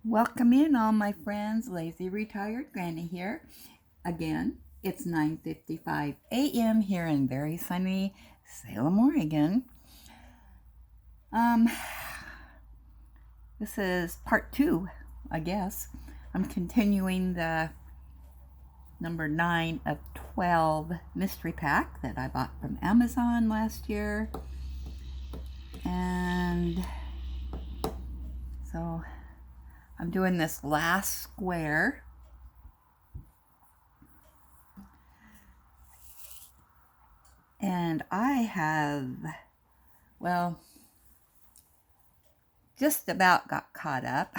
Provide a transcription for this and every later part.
Welcome in all my friends, Lazy Retired Granny here. Again, it's 9:55 a.m. here in very sunny Salem, Oregon. Um, this is part 2, I guess. I'm continuing the number 9 of 12 mystery pack that I bought from Amazon last year. And so I'm doing this last square. And I have, well, just about got caught up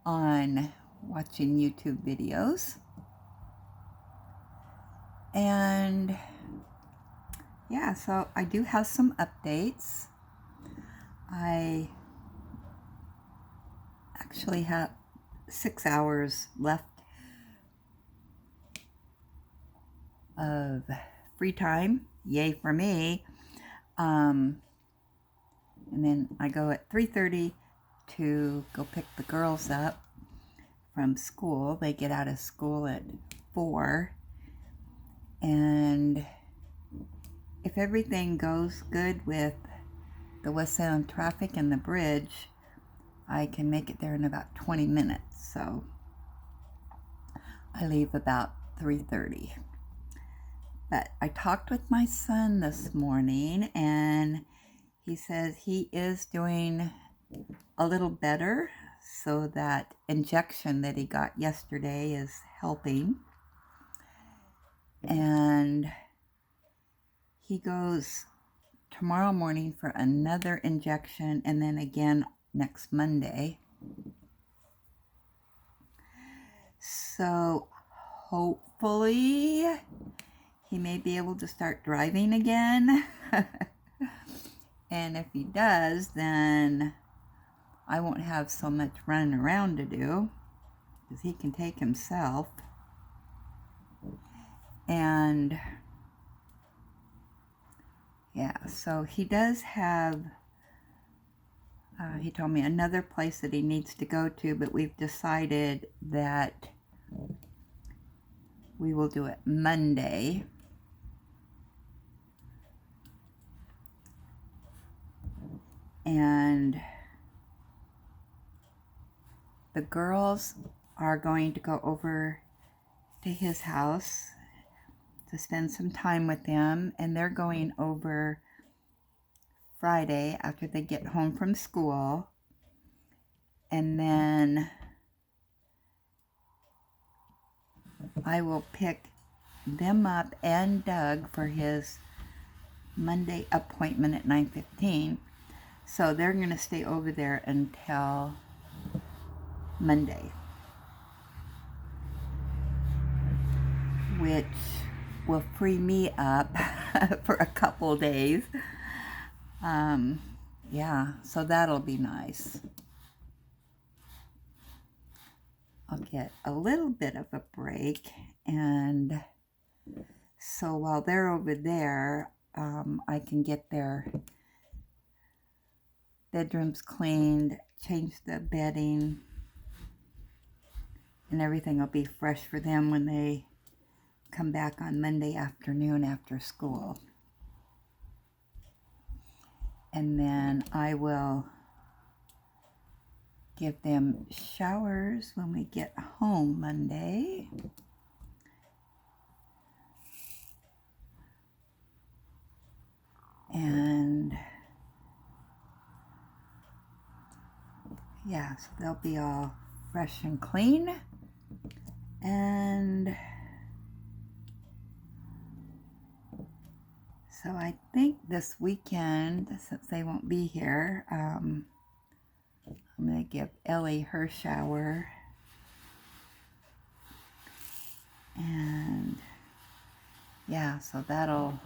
on watching YouTube videos. And yeah, so I do have some updates. I actually have 6 hours left of free time. Yay for me. And then I go at 3:30 to go pick the girls up from school. They get out of school at 4. And if everything goes good with the West Salem traffic and the bridge, I can make it there in about 20 minutes. So I leave about 3:30. But I talked with my son this morning, and he says he is doing a little better. So that injection that he got yesterday is helping. And he goes tomorrow morning for another injection, and then again next Monday. So hopefully he may be able to start driving again. And if he does, then I won't have so much running around to do, because he can take himself. And yeah, so he does have, he told me another place that he needs to go to, but we've decided that we will do it Monday. And the girls are going to go over to his house to spend some time with them, and they're going over Friday after they get home from school. And then I will pick them up and Doug for his Monday appointment at 9:15. So they're going to stay over there until Monday, which will free me up for a couple days. Yeah, so that'll be nice. I'll get a little bit of a break, and so while they're over there, I can get their bedrooms cleaned, change the bedding, and everything will be fresh for them when they come back on Monday afternoon after school. And then I will give them showers when we get home Monday. And yeah, so they'll be all fresh and clean. And so I think this weekend, since they won't be here, I'm going to give Ellie her shower. And yeah, so that'll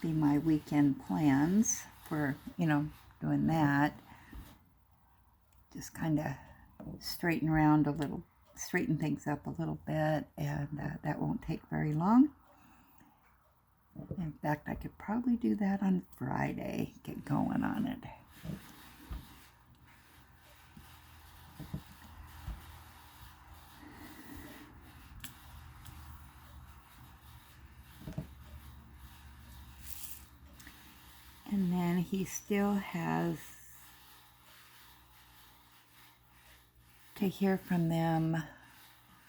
be my weekend plans for, doing that. Just kind of straighten things up a little bit, and that won't take very long. In fact, I could probably do that on Friday, get going on it. he still has to hear from them.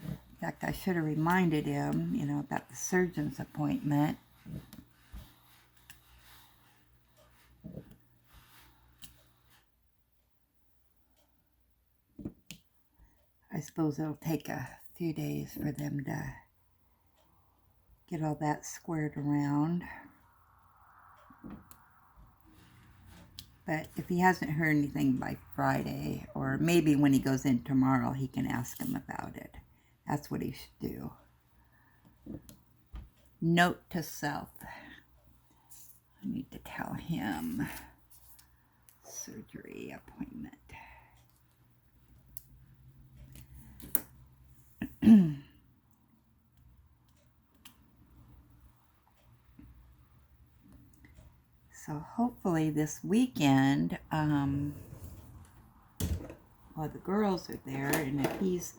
In fact, I should have reminded him, you know, about the surgeon's appointment. I suppose it'll take a few days for them to get all that squared around. But if he hasn't heard anything by Friday, or maybe when he goes in tomorrow, he can ask him about it. That's what he should do. Note to self. I need to tell him. Surgery appointment. So hopefully this weekend, while the girls are there, and if he's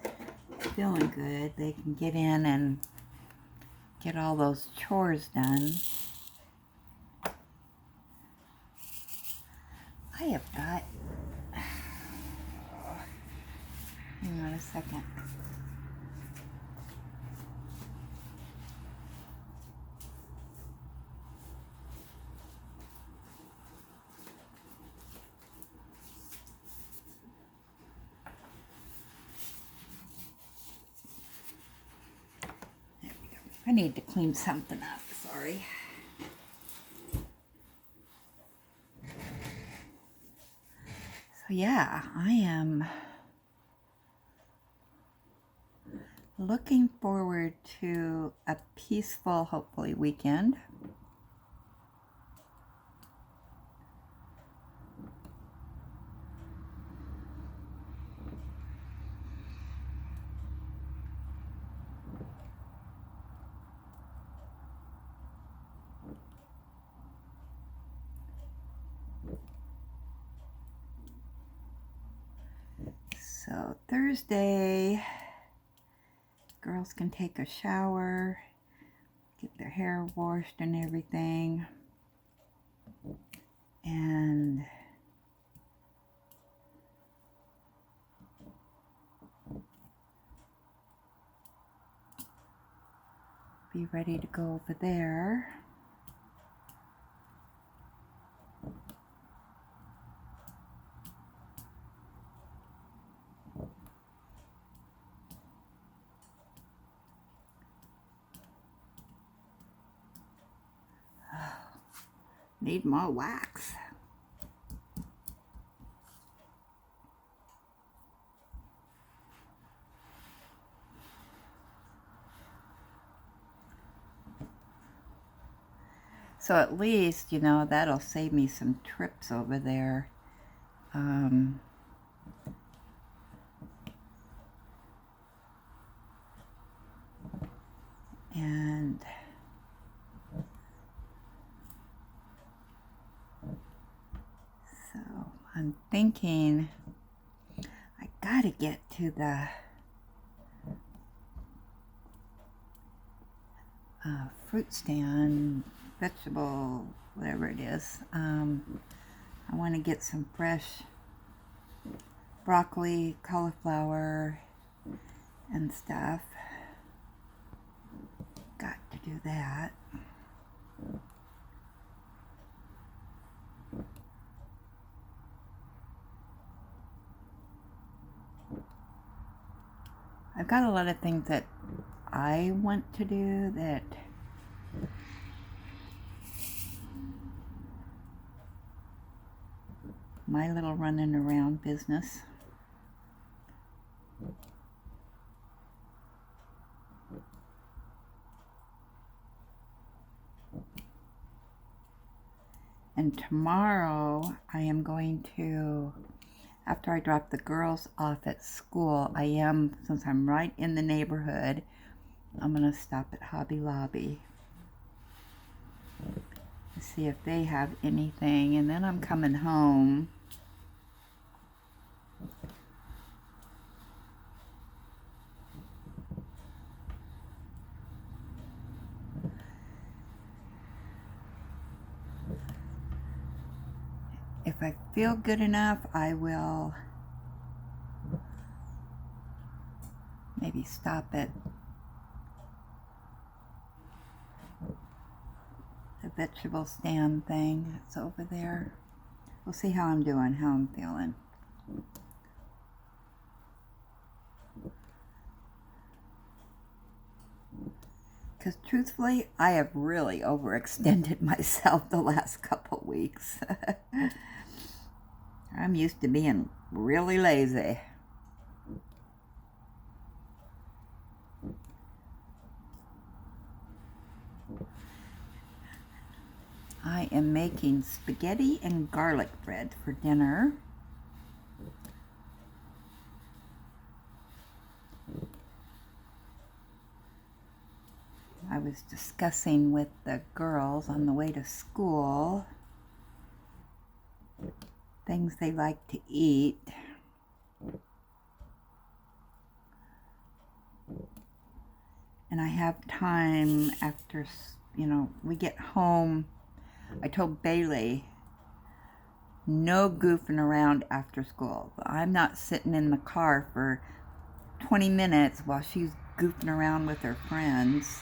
feeling good, they can get in and get all those chores done. I have got, hang on a second. There we go. I need to clean something up, sorry. So yeah, I am looking forward to a peaceful, hopefully, weekend. So Thursday, girls can take a shower, get their hair washed and everything, and be ready to go over there. Need more wax. So at least, you know, that'll save me some trips over there. And so I'm thinking I gotta get to the fruit stand, vegetable, whatever it is. I want to get some fresh broccoli, cauliflower, and stuff. Got to do that. I've got a lot of things that I want to do that my little running around business. And tomorrow I am going to, after I drop the girls off at school, since I'm right in the neighborhood, I'm going to stop at Hobby Lobby to see if they have anything, and then I'm coming home. if I feel good enough, I will maybe stop at the vegetable stand thing that's over there. We'll see how I'm doing, how I'm feeling. Because truthfully, I have really overextended myself the last couple weeks. I'm used to being really lazy. I am making spaghetti and garlic bread for dinner. I was discussing with the girls on the way to school things they like to eat. And I have time after, we get home. I told Bailey, no goofing around after school. I'm not sitting in the car for 20 minutes while she's goofing around with her friends.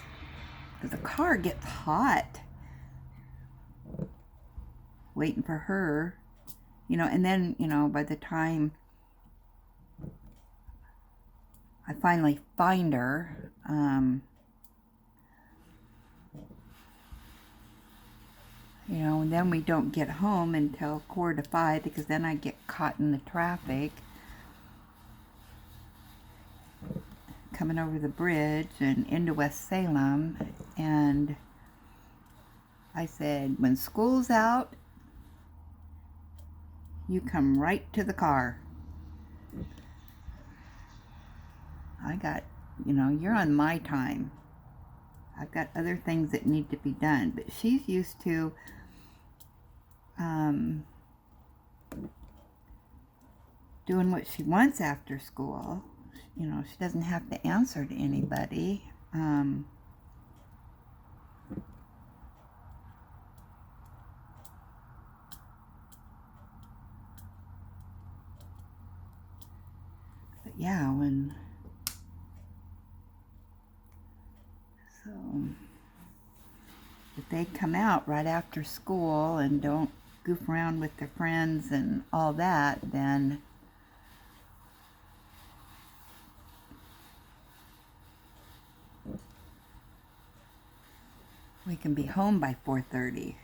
Because the car gets hot waiting for her. And then, by the time I finally find her, and then we don't get home until 4:45 because then I get caught in the traffic coming over the bridge and into West Salem. And I said, when school's out, you come right to the car. I got, you're on my time. I've got other things that need to be done. But she's used to doing what she wants after school. She doesn't have to answer to anybody. But yeah, so if they come out right after school and don't goof around with their friends and all that, then we can be home by 4:30.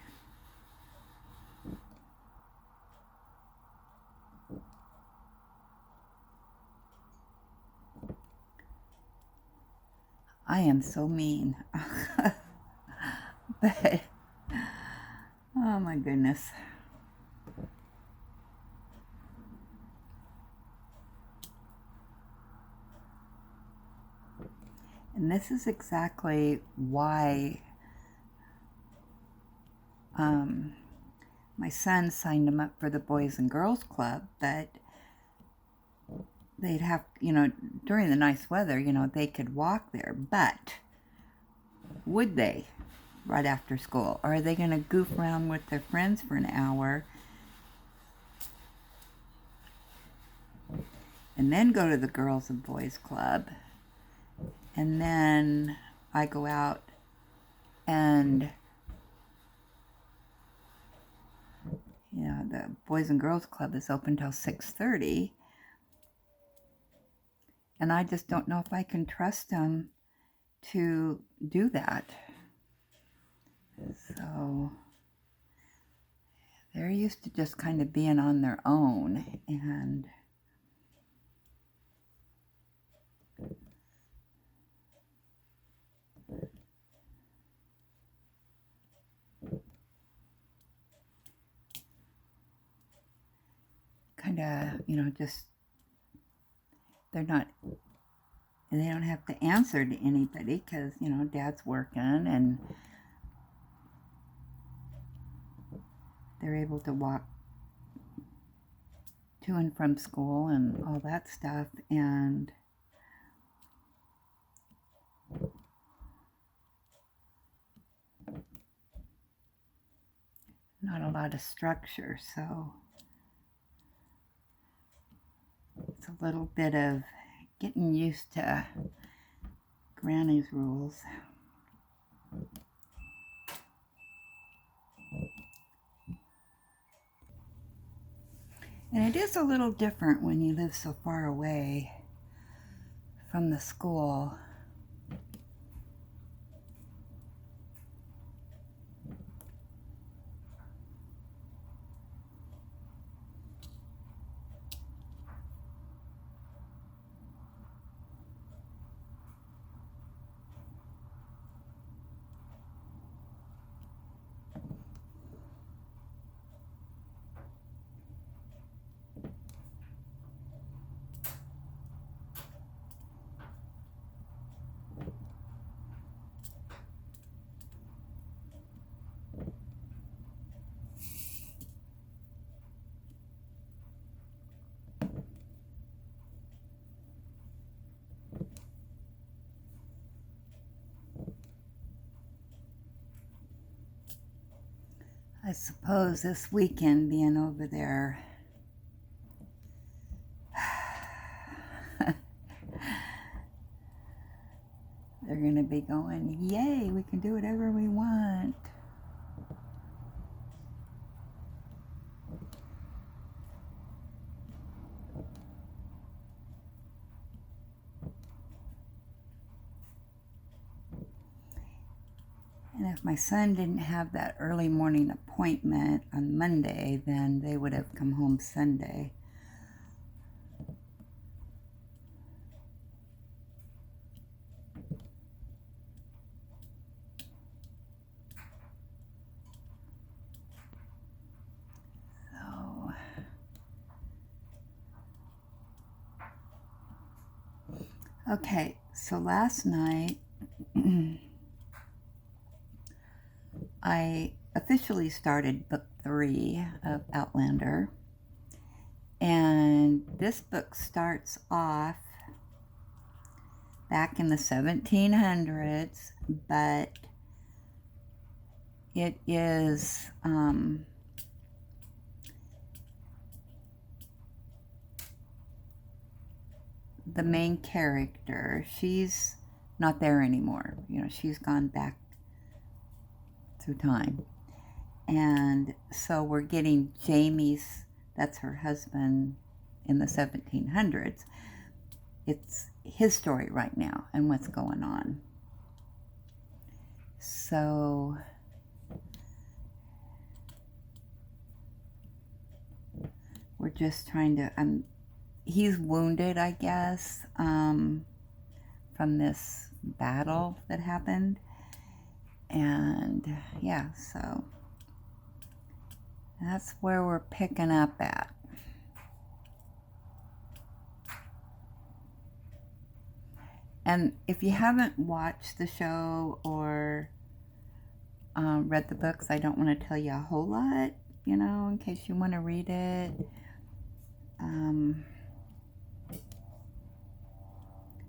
I am so mean. But, oh my goodness. And this is exactly why my son signed him up for the Boys and Girls Club, but they'd have, during the nice weather, they could walk there, but would they right after school? Or are they going to goof around with their friends for an hour and then go to the Girls and Boys Club? And then I go out and the Boys and Girls Club is open till 6:30. And I just don't know if I can trust them to do that. So they're used to just kind of being on their own, and kind of, just, they don't have to answer to anybody because, Dad's working and they're able to walk to and from school and all that stuff, and not a lot of structure. So It's a little bit of getting used to Granny's rules. And it is a little different when you live so far away from the school. I suppose this weekend being over there, they're going to be going, yay, we can do whatever we want. And if my son didn't have that early morning appointment on Monday, then they would have come home Sunday. So, okay, so last night, I officially started book 3 of Outlander, and this book starts off back in the 1700s, but it is the main character. She's not there anymore. You know, she's gone back through time. And so we're getting Jamie's, that's her husband in the 1700s. It's his story right now and what's going on. So we're just trying to, he's wounded, I guess, from this battle that happened. And yeah, so that's where we're picking up at. And if you haven't watched the show or read the books, I don't want to tell you a whole lot, you know, in case you want to read it.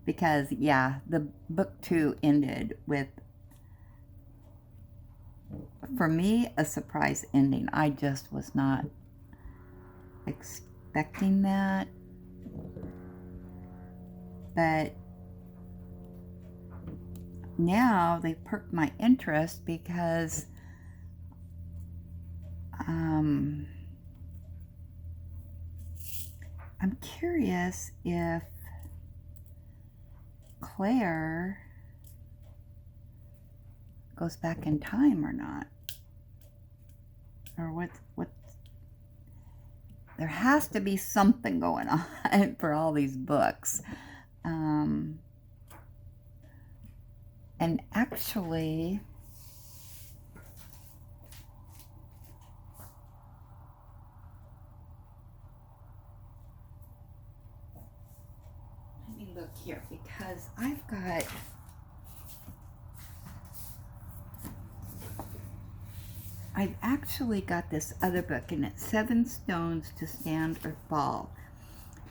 Because, yeah, the book 2 ended with, for me, a surprise ending. I just was not expecting that. But now they perked my interest because I'm curious if Claire goes back in time or not, or what there has to be something going on for all these books. And actually, let me look here, because I've actually got this other book, and it's 7 Stones to Stand or Fall.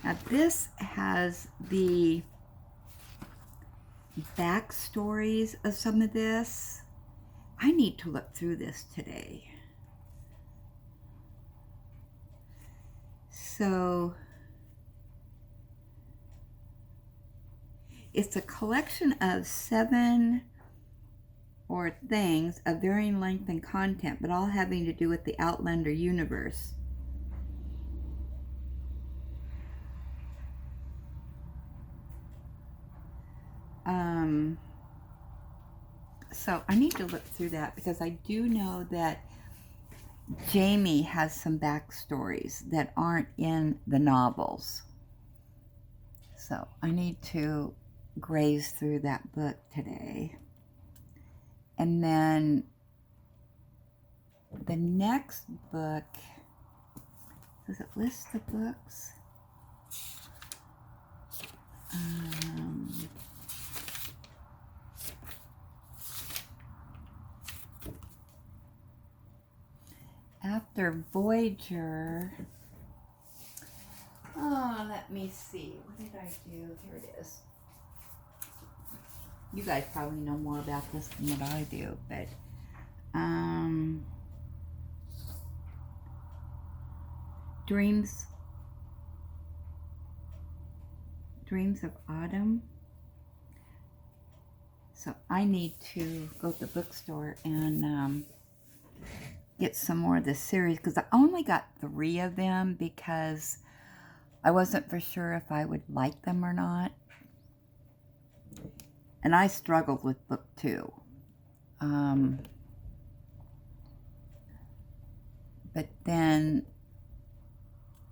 Now this has the backstories of some of this. I need to look through this today. So it's a collection of 7 or things of varying length and content, but all having to do with the Outlander universe. So I need to look through that, because I do know that Jamie has some backstories that aren't in the novels. So I need to graze through that book today. And then the next book, does it list the books? After Voyager, oh, let me see. What did I do? Here it is. You guys probably know more about this than what I do, but Dreams of Autumn. So I need to go to the bookstore and get some more of this series, because I only got 3 of them because I wasn't for sure if I would like them or not. And I struggled with book 2. But then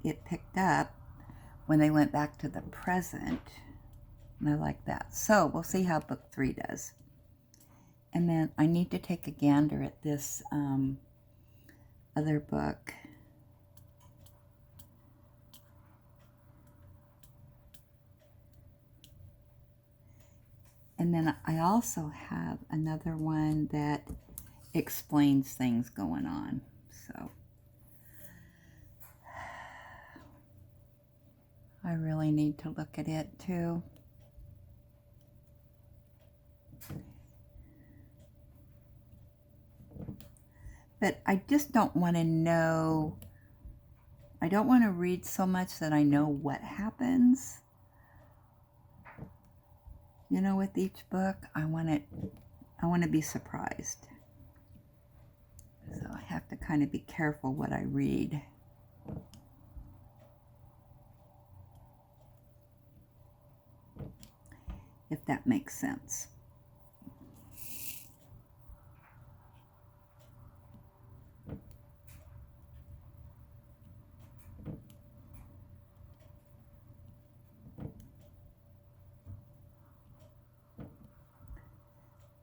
it picked up when they went back to the present, and I like that. So we'll see how book 3 does. And then I need to take a gander at this other book. And then I also have another one that explains things going on. So I really need to look at it too. But I just don't want to know, I don't want to read so much that I know what happens. You know, with each book, I want to be surprised. So I have to kind of be careful what I read. If that makes sense.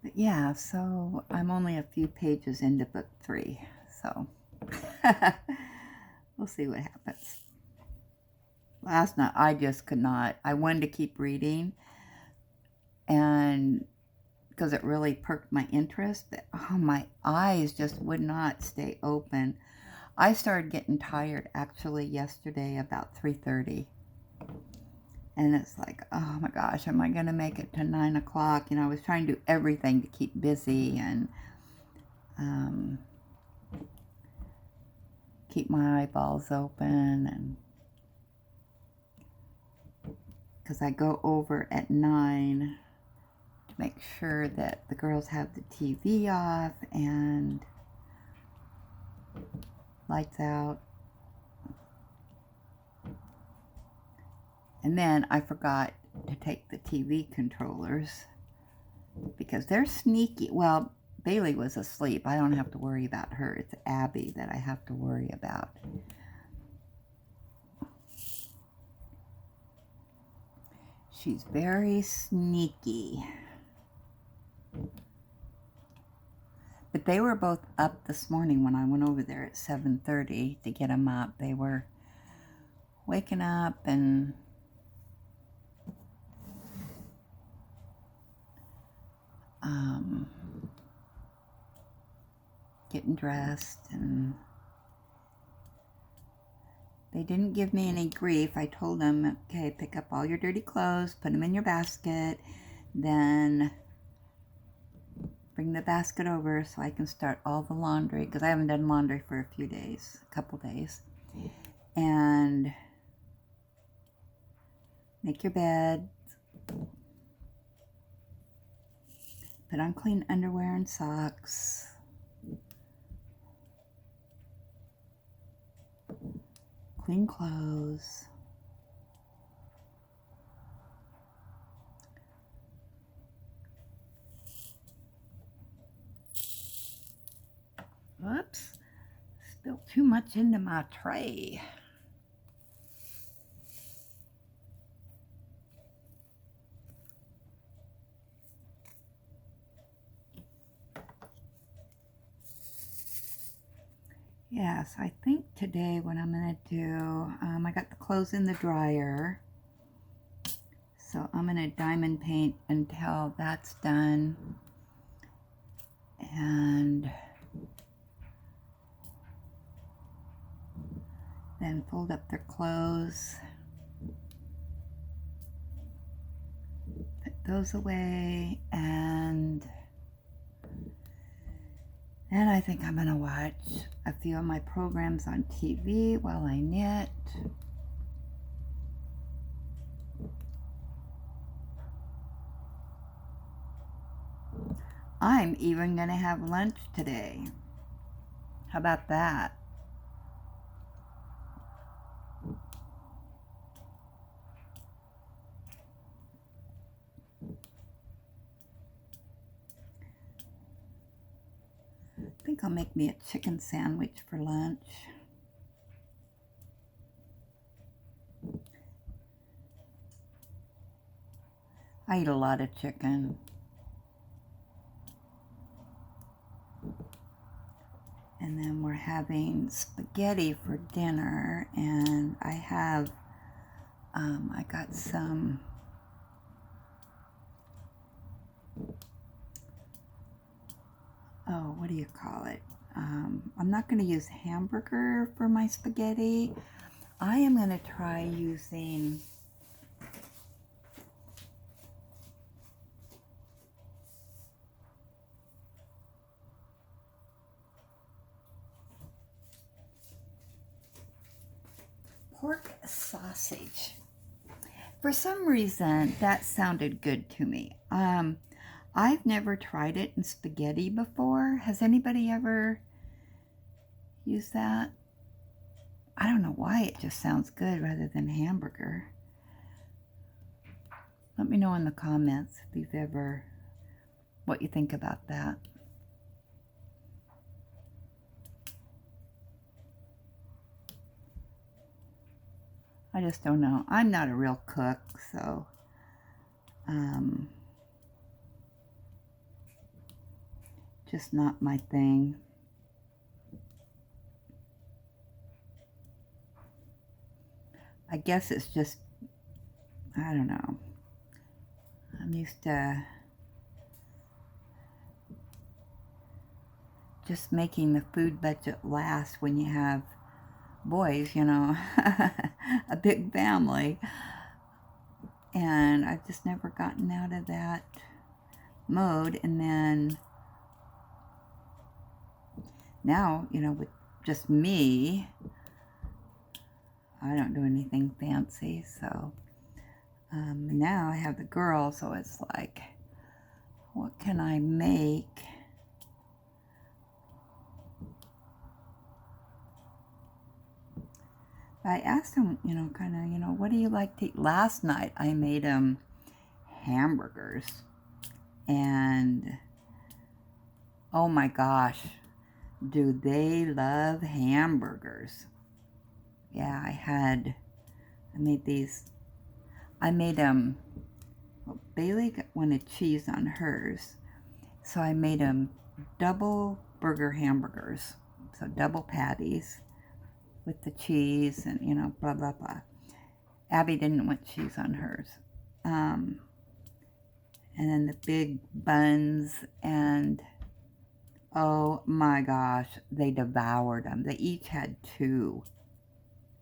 But yeah, so I'm only a few pages into book 3, so we'll see what happens. Last night, I just could not. I wanted to keep reading, and because it really perked my interest, but oh, my eyes just would not stay open. I started getting tired actually yesterday about 3:30. And it's like, oh my gosh, am I going to make it to 9 o'clock? You know, I was trying to do everything to keep busy and keep my eyeballs open. And because I go over at 9 to make sure that the girls have the TV off and lights out. And then I forgot to take the TV controllers because they're sneaky. Well, Bailey was asleep. I don't have to worry about her. It's Abby that I have to worry about. She's very sneaky. But they were both up this morning when I went over there at 7:30 to get them up. They were waking up and getting dressed, and they didn't give me any grief. I told them, okay, pick up all your dirty clothes, put them in your basket, then bring the basket over so I can start all the laundry, because I haven't done laundry for a few days, a couple days, and make your bed, Put on clean underwear and socks. Clean clothes. Whoops, spilled too much into my tray. Yes, I think today what I'm going to do, I got the clothes in the dryer. So I'm going to diamond paint until that's done. And then fold up their clothes. Put those away. And then I think I'm going to watch a few of my programs on TV while I knit. I'm even going to have lunch today. How about that? I think I'll make me a chicken sandwich for lunch. I eat a lot of chicken. And then we're having spaghetti for dinner, and I have, I got some, oh, what do you call it? I'm not going to use hamburger for my spaghetti. I am going to try using pork sausage. For some reason, that sounded good to me. I've never tried it in spaghetti before. Has anybody ever used that? I don't know why it just sounds good rather than hamburger. Let me know in the comments if you've ever, what you think about that. I just don't know. I'm not a real cook, so just not my thing. I guess it's just, I don't know. I'm used to just making the food budget last when you have boys, you know, a big family. And I've just never gotten out of that mode. And then now, you know, with just me, I don't do anything fancy. So now I have the girl, so it's like, what can I make? I asked him, you know, kind of, you know, what do you like to eat? Last night I made him hamburgers. And oh my gosh, do they love hamburgers. Yeah, I made these, I made them, well, Bailey wanted cheese on hers. So I made them double burger hamburgers. So double patties with the cheese and, you know, blah, blah, blah. Abby didn't want cheese on hers. And then the big buns, and oh my gosh, they devoured them. They each had two.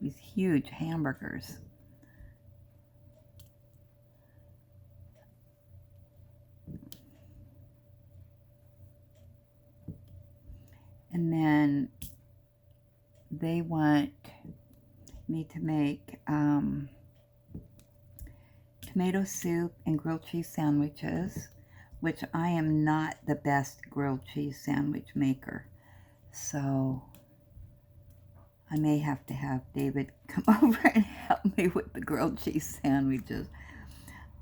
These huge hamburgers. And then they want me to make tomato soup and grilled cheese sandwiches which I am not the best grilled cheese sandwich maker. So I may have to have David come over and help me with the grilled cheese sandwiches.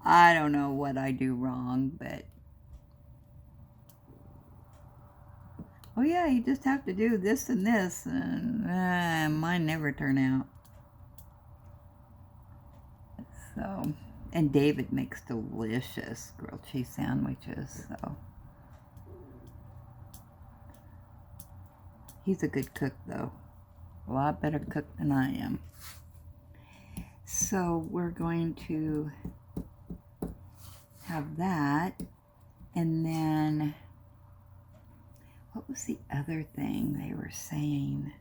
I don't know what I do wrong, but oh yeah, you just have to do this and this, and mine never turn out. So, and David makes delicious grilled cheese sandwiches, so he's a good cook though. A lot better cook than I am. So we're going to have that, and then what was the other thing they were saying?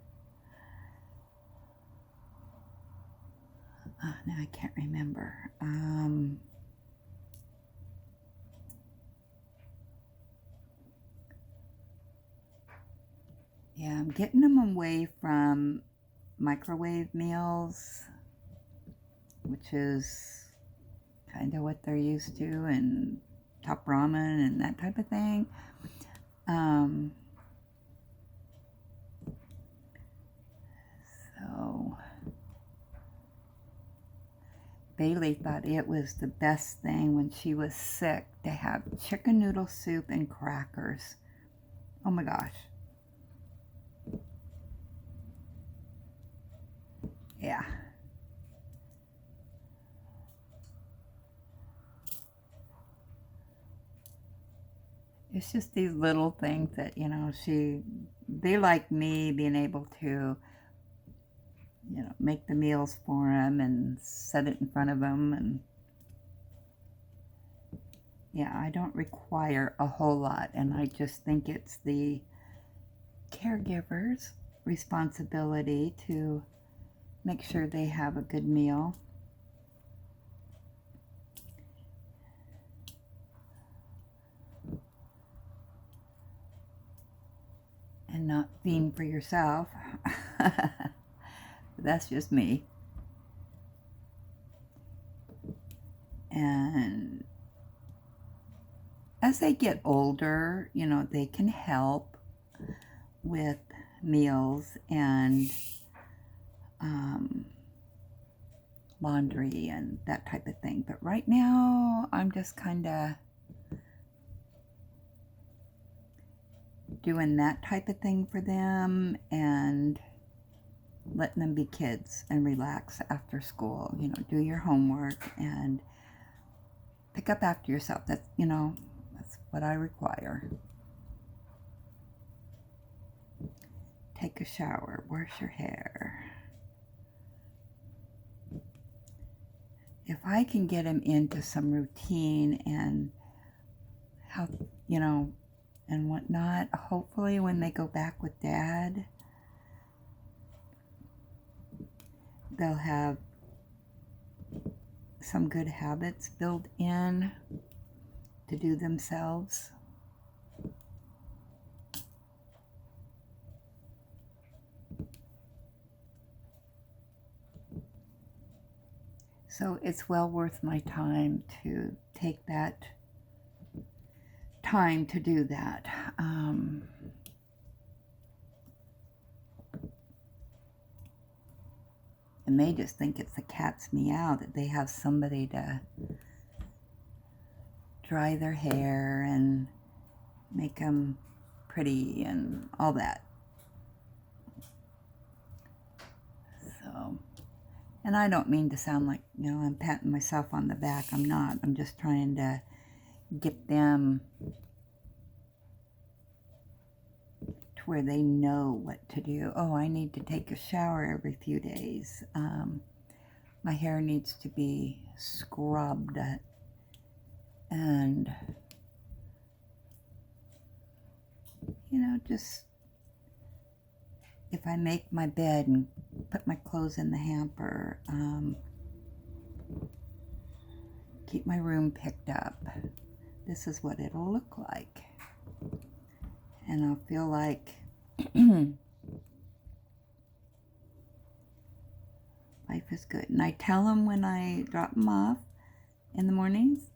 Now I can't remember. Yeah, I'm getting them away from microwave meals, which is kind of what they're used to, and top ramen and that type of thing. So Bailey thought it was the best thing when she was sick to have chicken noodle soup and crackers. Oh my gosh. Yeah. It's just these little things that, you know, they like me being able to, you know, make the meals for them and set it in front of them. And yeah, I don't require a whole lot, and I just think it's the caregiver's responsibility to make sure they have a good meal. And not fiend for yourself. That's just me. And as they get older, you know, they can help with meals and laundry and that type of thing. But right now, I'm just kind of doing that type of thing for them and letting them be kids and relax after school. You know, do your homework and pick up after yourself. That's, you know, that's what I require. Take a shower, wash your hair. If I can get them into some routine and how, you know, and whatnot, hopefully when they go back with Dad, they'll have some good habits built in to do themselves. So it's well worth my time to take that time to do that. And they just think it's a cat's meow that they have somebody to dry their hair and make them pretty and all that. So, and I don't mean to sound like, you know, I'm patting myself on the back. I'm not. I'm just trying to get them to where they know what to do. Oh, I need to take a shower every few days. My hair needs to be scrubbed, and, you know, just if I make my bed and put my clothes in the hamper, keep my room picked up, this is what it'll look like. And I'll feel like life is good. And I tell them when I drop them off in the mornings,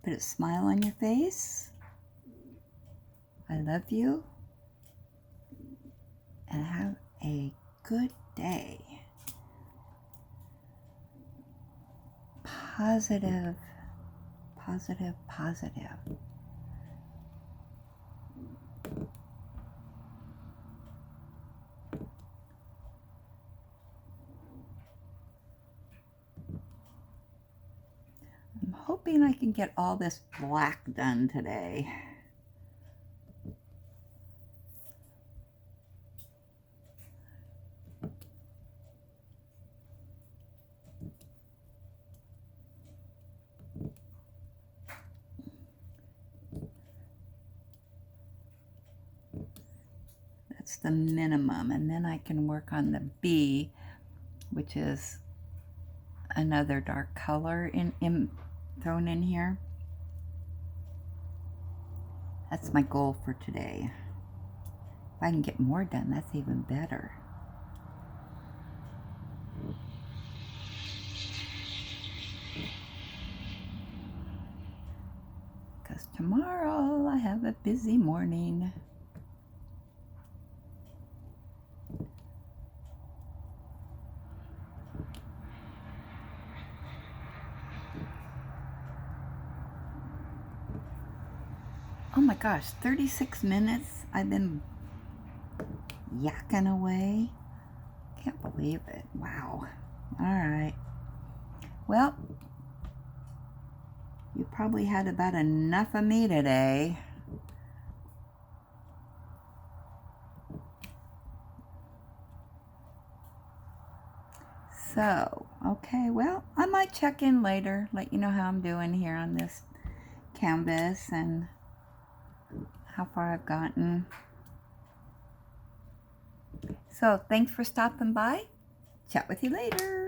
Put a smile on your face. I love you. And have a good day. Positive, positive, positive. I'm hoping I can get all this black done today. That's the minimum, and then I can work on the B, which is another dark color thrown in here. That's my goal for today. If I can get more done, that's even better. Because tomorrow I have a busy morning. Oh my gosh, 36 minutes I've been yakking away. Can't believe it. Wow. All right. Well, you probably had about enough of me today. So, okay, well, I might check in later, let you know how I'm doing here on this canvas and how far I've gotten. So, thanks for stopping by. Chat with you later.